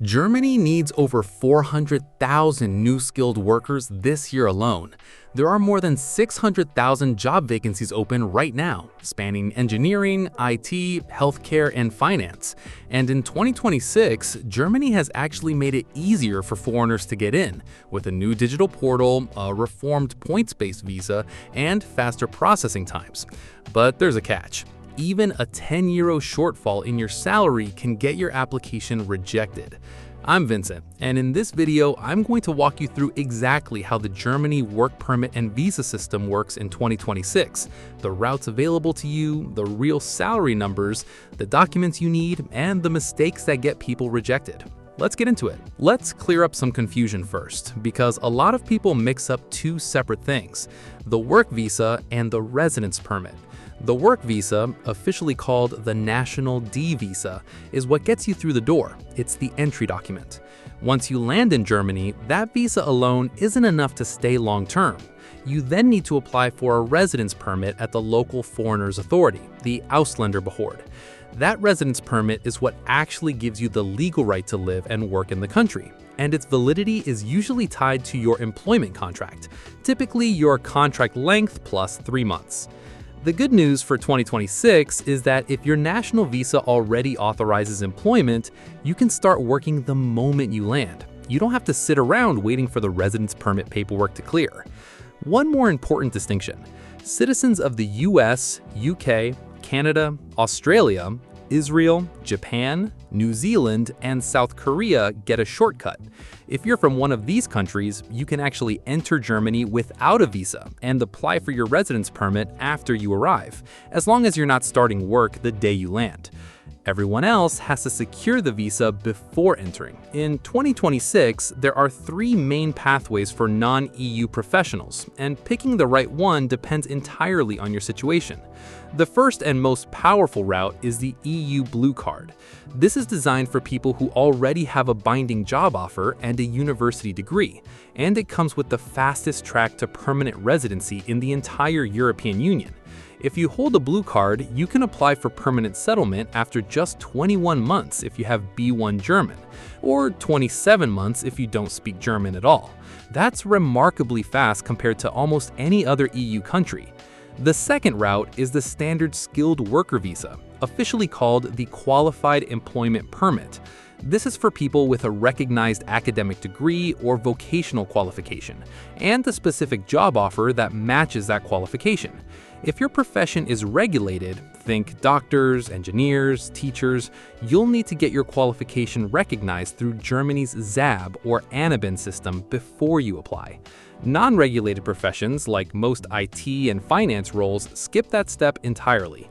Germany needs over 400,000 new skilled workers this year alone. There are more than 600,000 job vacancies open right now, spanning engineering, IT, healthcare, and finance. And in 2026, Germany has actually made it easier for foreigners to get in, with a new digital portal, a reformed points-based visa, and faster processing times. But there's a catch. Even a 10 euro shortfall in your salary can get your application rejected. I'm Vincent, and in this video, I'm going to walk you through exactly how the Germany work permit and visa system works in 2026, the routes available to you, the real salary numbers, the documents you need, and the mistakes that get people rejected. Let's get into it. Let's clear up some confusion first, because a lot of people mix up two separate things: the work visa and the residence permit. The work visa, officially called the National D visa, is what gets you through the door. It's the entry document. Once you land in Germany, that visa alone isn't enough to stay long-term. You then need to apply for a residence permit at the local foreigners authority, the Ausländerbehörde. That residence permit is what actually gives you the legal right to live and work in the country, and its validity is usually tied to your employment contract, typically your contract length plus 3 months. The good news for 2026 is that if your national visa already authorizes employment, you can start working the moment you land. You don't have to sit around waiting for the residence permit paperwork to clear. One more important distinction: citizens of the US, UK, Canada, Australia, Israel, Japan, New Zealand, and South Korea get a shortcut. If you're from one of these countries, you can actually enter Germany without a visa and apply for your residence permit after you arrive, as long as you're not starting work the day you land. Everyone else has to secure the visa before entering. In 2026, there are 3 main pathways for non-EU professionals, and picking the right one depends entirely on your situation. The first and most powerful route is the EU Blue Card. This is designed for people who already have a binding job offer and a university degree, and it comes with the fastest track to permanent residency in the entire European Union. If you hold a blue card, you can apply for permanent settlement after just 21 months if you have B1 German, or 27 months if you don't speak German at all. That's remarkably fast compared to almost any other EU country. The second route is the standard skilled worker visa, officially called the Qualified Employment Permit. This is for people with a recognized academic degree or vocational qualification, and a specific job offer that matches that qualification. If your profession is regulated, think doctors, engineers, teachers, you'll need to get your qualification recognized through Germany's ZAB or ANABEN system before you apply. Non-regulated professions, like most IT and finance roles, skip that step entirely.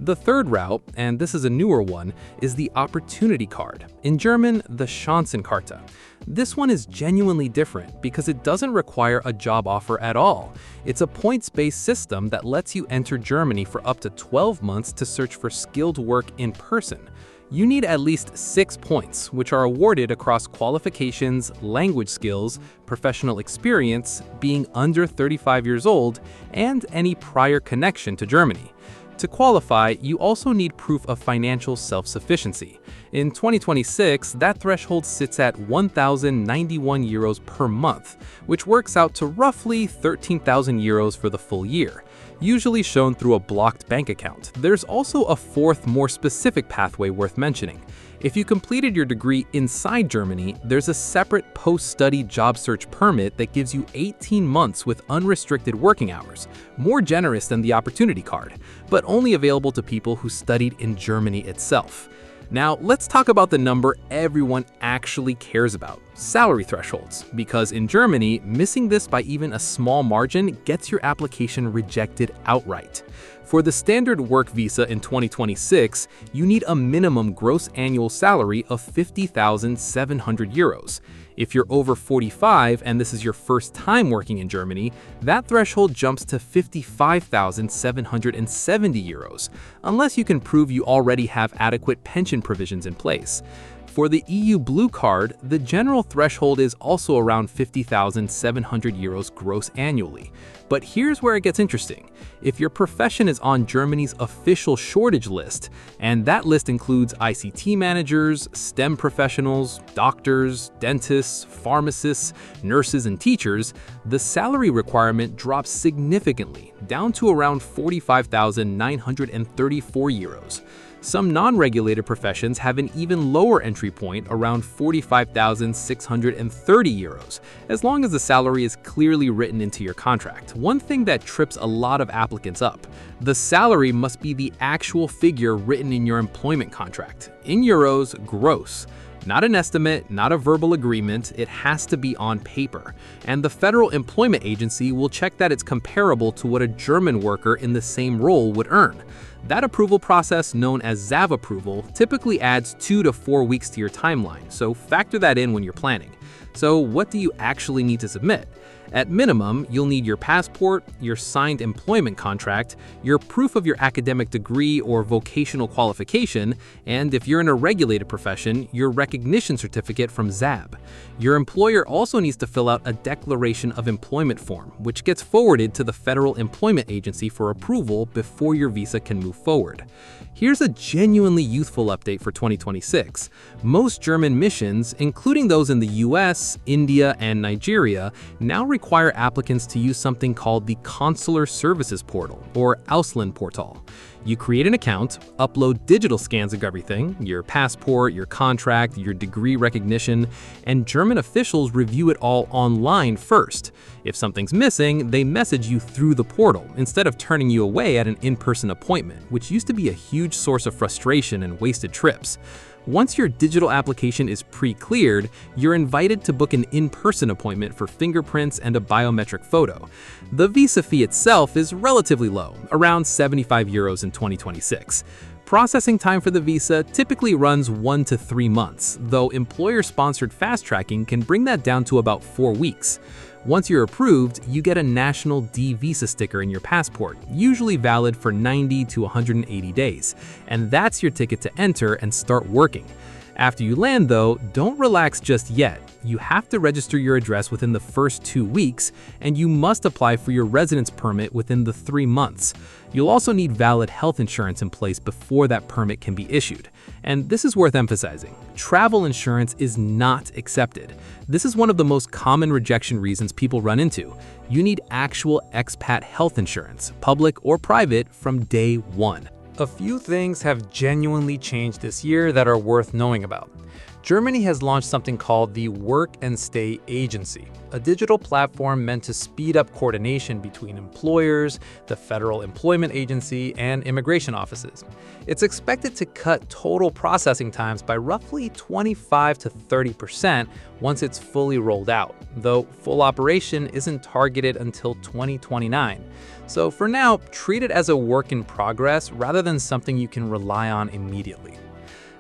The third route, and this is a newer one, is the Opportunity Card, in German, the Chancenkarte. This one is genuinely different because it doesn't require a job offer at all. It's a points-based system that lets you enter Germany for up to 12 months to search for skilled work in person. You need at least 6 points, which are awarded across qualifications, language skills, professional experience, being under 35 years old, and any prior connection to Germany. To qualify, you also need proof of financial self-sufficiency. In 2026, that threshold sits at 1,091 euros per month, which works out to roughly 13,000 euros for the full year, usually shown through a blocked bank account. There's also a fourth, more specific pathway worth mentioning. If you completed your degree inside Germany, there's a separate post-study job search permit that gives you 18 months with unrestricted working hours, more generous than the Opportunity Card, but only available to people who studied in Germany itself. Now, let's talk about the number everyone actually cares about: salary thresholds, because in Germany, missing this by even a small margin gets your application rejected outright. For the standard work visa in 2026, you need a minimum gross annual salary of 50,700 euros. If you're over 45 and this is your first time working in Germany, that threshold jumps to 55,770 euros, unless you can prove you already have adequate pension provisions in place. For the EU Blue Card, the general threshold is also around 50,700 euros gross annually. But here's where it gets interesting. If your profession is on Germany's official shortage list, and that list includes ICT managers, STEM professionals, doctors, dentists, pharmacists, nurses, and teachers, the salary requirement drops significantly, down to around 45,934 euros. Some non-regulated professions have an even lower entry point, around 45,630 euros, as long as the salary is clearly written into your contract. One thing that trips a lot of applicants up: the salary must be the actual figure written in your employment contract, in euros gross. Not an estimate, not a verbal agreement, it has to be on paper. And the Federal Employment Agency will check that it's comparable to what a German worker in the same role would earn. That approval process, known as ZAV approval, typically adds 2 to 4 weeks to your timeline, so factor that in when you're planning. So what do you actually need to submit? At minimum, you'll need your passport, your signed employment contract, your proof of your academic degree or vocational qualification, and if you're in a regulated profession, your recognition certificate from ZAB. Your employer also needs to fill out a declaration of employment form, which gets forwarded to the Federal Employment Agency for approval before your visa can move forward. Here's a genuinely youthful update for 2026. Most German missions, including those in the US, India, and Nigeria, now require applicants to use something called the Consular Services Portal, or Auslandportal. You create an account, upload digital scans of everything, your passport, your contract, your degree recognition, and German officials review it all online first. If something's missing, they message you through the portal, instead of turning you away at an in-person appointment, which used to be a huge source of frustration and wasted trips. Once your digital application is pre-cleared, you're invited to book an in-person appointment for fingerprints and a biometric photo. The visa fee itself is relatively low, around 75 euros in 2026. Processing time for the visa typically runs 1 to 3 months, though employer-sponsored fast-tracking can bring that down to about 4 weeks. Once you're approved, you get a national D visa sticker in your passport, usually valid for 90 to 180 days, and that's your ticket to enter and start working. After you land, though, don't relax just yet. You have to register your address within the first 2 weeks, and you must apply for your residence permit within the 3 months. You'll also need valid health insurance in place before that permit can be issued. And this is worth emphasizing: travel insurance is not accepted. This is one of the most common rejection reasons people run into. You need actual expat health insurance, public or private, from day one. A few things have genuinely changed this year that are worth knowing about. Germany has launched something called the Work and Stay Agency, a digital platform meant to speed up coordination between employers, the Federal Employment Agency, and immigration offices. It's expected to cut total processing times by roughly 25 to 30% once it's fully rolled out, though full operation isn't targeted until 2029. So for now, treat it as a work in progress rather than something you can rely on immediately.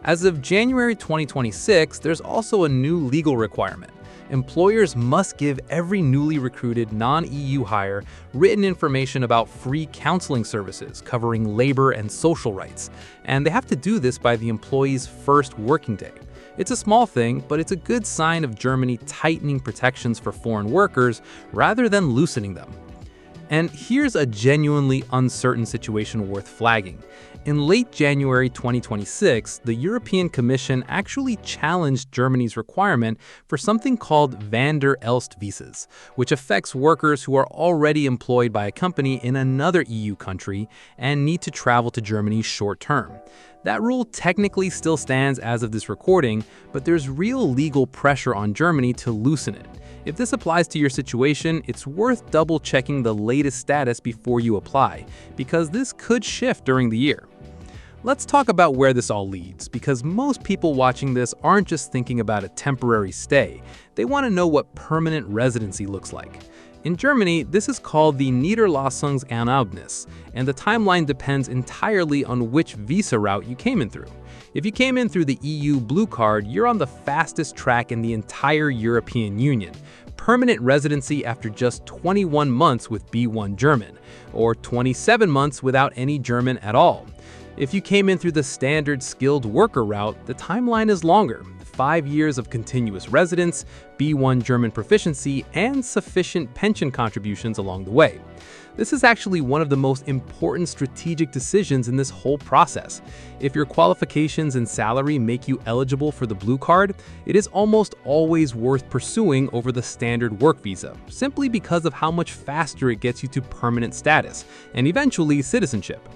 As of January 2026, there's also a new legal requirement. Employers must give every newly recruited non-EU hire written information about free counseling services covering labor and social rights, and they have to do this by the employee's first working day. It's a small thing, but it's a good sign of Germany tightening protections for foreign workers rather than loosening them. And here's a genuinely uncertain situation worth flagging. In late January 2026, the European Commission actually challenged Germany's requirement for something called Van der Elst visas, which affects workers who are already employed by a company in another EU country and need to travel to Germany short term. That rule technically still stands as of this recording, but there's real legal pressure on Germany to loosen it. If this applies to your situation, it's worth double-checking the latest status before you apply, because this could shift during the year. Let's talk about where this all leads, because most people watching this aren't just thinking about a temporary stay. They want to know what permanent residency looks like. In Germany, this is called the Niederlassungserlaubnis, and the timeline depends entirely on which visa route you came in through. If you came in through the EU Blue Card, you're on the fastest track in the entire European Union. Permanent residency after just 21 months with B1 German, or 27 months without any German at all. If you came in through the standard skilled worker route, the timeline is longer, 5 years of continuous residence, B1 German proficiency, and sufficient pension contributions along the way. This is actually one of the most important strategic decisions in this whole process. If your qualifications and salary make you eligible for the blue card, it is almost always worth pursuing over the standard work visa, simply because of how much faster it gets you to permanent status, and eventually citizenship.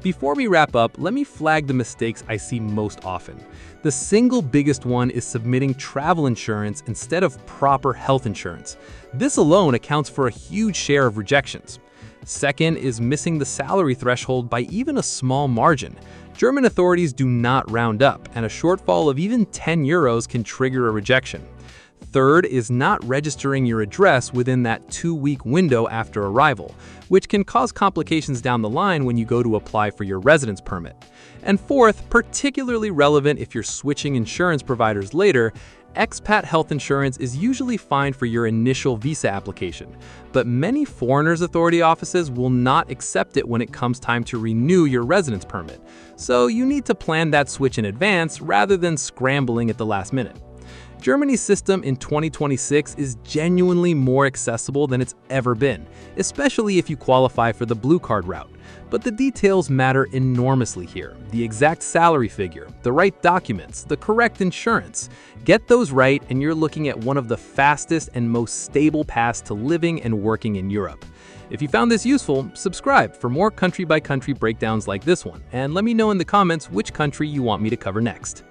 Before we wrap up, let me flag the mistakes I see most often. The single biggest one is submitting travel insurance instead of proper health insurance. This alone accounts for a huge share of rejections. Second is missing the salary threshold by even a small margin. German authorities do not round up, and a shortfall of even 10 euros can trigger a rejection. Third is not registering your address within that 2-week window after arrival, which can cause complications down the line when you go to apply for your residence permit. And fourth, particularly relevant if you're switching insurance providers later, expat health insurance is usually fine for your initial visa application, but many foreigners' authority offices will not accept it when it comes time to renew your residence permit. So you need to plan that switch in advance rather than scrambling at the last minute. Germany's system in 2026 is genuinely more accessible than it's ever been, especially if you qualify for the blue card route. But the details matter enormously here. The exact salary figure, the right documents, the correct insurance. Get those right and you're looking at one of the fastest and most stable paths to living and working in Europe. If you found this useful, subscribe for more country-by-country breakdowns like this one, and let me know in the comments which country you want me to cover next.